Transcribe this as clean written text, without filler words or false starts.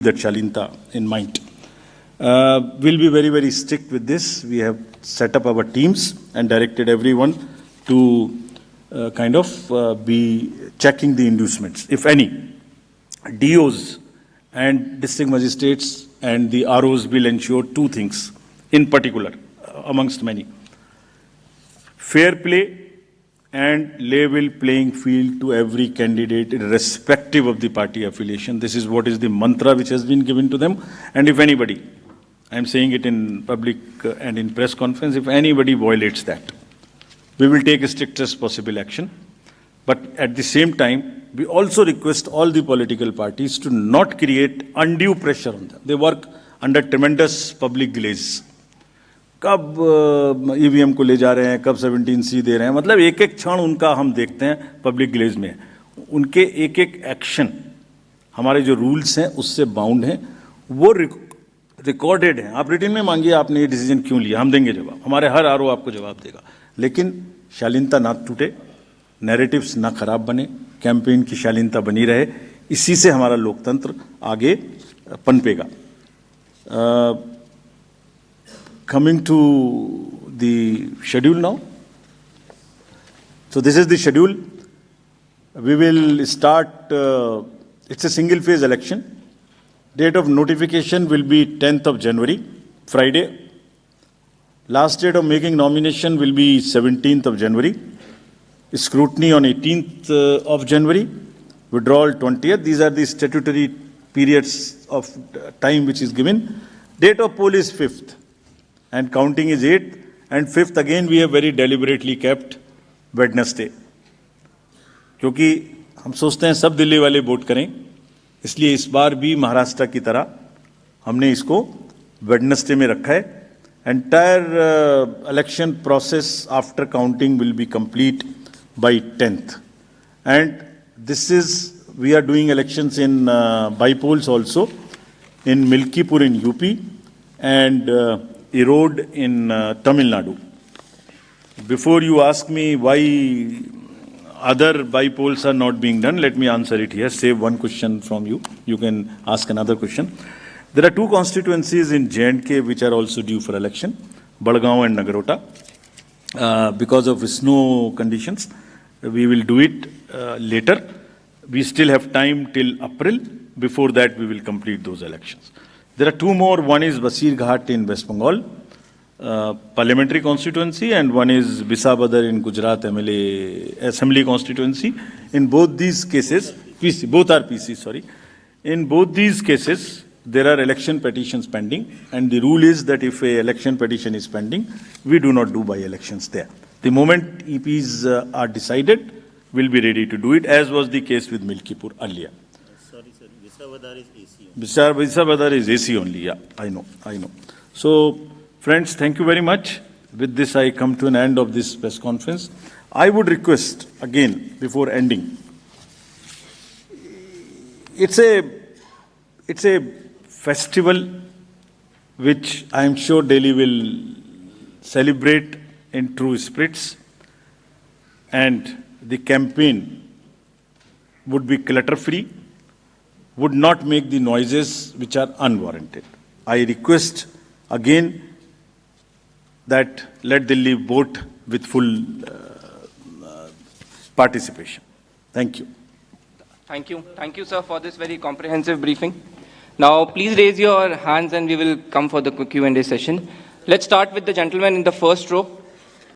that Shalinta in mind. We'll be very, very strict with this. We have set up our teams and directed everyone to be checking the inducements, if any. DOs and district magistrates and the ROs will ensure two things in particular, amongst many. Fair play and level playing field to every candidate irrespective of the party affiliation. This is what is the mantra which has been given to them. And if anybody, I am saying it in public and in press conference, if anybody violates that, we will take the strictest possible action. But at the same time, we also request all the political parties to not create undue pressure on them. They work under tremendous public glaze. कब EVM को ले जा रहे हैं, कब 17C दे रहे हैं, मतलब एक एक क्षण उनका हम देखते हैं पब्लिक ग्लेज में. उनके एक एक एक्शन हमारे जो रूल्स हैं उससे बाउंड हैं, वो रिकॉर्डेड हैं. आप रिटन में मांगिए आपने ये डिसीजन क्यों लिया, हम देंगे जवाब. हमारे हर आरओ आपको जवाब देगा. लेकिन शालीनता ना टूटे, नैरेटिव्स ना खराब बने, कैंपेन की शालीनता बनी रहे. इसी से हमारा लोकतंत्र आगे पनपेगा. Coming to the schedule now. So this is the schedule. We will start, it's a single phase election. Date of notification will be 10th of January, Friday. Last date of making nomination will be 17th of January. Scrutiny on 18th of January. Withdrawal 20th. These are the statutory periods of time which is given. Date of poll is 5th. And counting is 8th, and 5th again we have very deliberately kept Wednesday. क्योंकि हम सोचते हैं सब दिल्ली वाले vote करें, इसलिए इस बार भी महाराष्ट्र की तरह हमने इसको Wednesday में रखा है. Entire election process after counting will be complete by 10th. And this is, we are doing elections in by-polls also, in Milkipur in UP, and Erode in Tamil Nadu. Before you ask me why other by-polls are not being done, let me answer it here. Save one question from you. You can ask another question. There are two constituencies in J&K which are also due for election, Badgaon and Nagarota. Because of snow conditions, we will do it later. We still have time till April. Before that, we will complete those elections. There are two more. One is Basirghat in West Bengal, parliamentary constituency, and one is Bisabadar in Gujarat MLA Assembly constituency. In both these cases, both are PC, sorry. In both these cases, there are election petitions pending, and the rule is that if a election petition is pending, we do not do by-elections there. The moment EPs are decided, we'll be ready to do it, as was the case with Milkipur earlier. Bisabadar is AC. Bisabadar is AC only, yeah, I know. So, friends, thank you very much. With this, I come to an end of this press conference. I would request, again, before ending, it's a festival which I am sure Delhi will celebrate in true spirits, and the campaign would be clutter-free, would not make the noises which are unwarranted. I request again that let Delhi vote with full participation. Thank you. Thank you. Thank you, sir, for this very comprehensive briefing. Now, please raise your hands and we will come for the Q&A session. Let's start with the gentleman in the first row.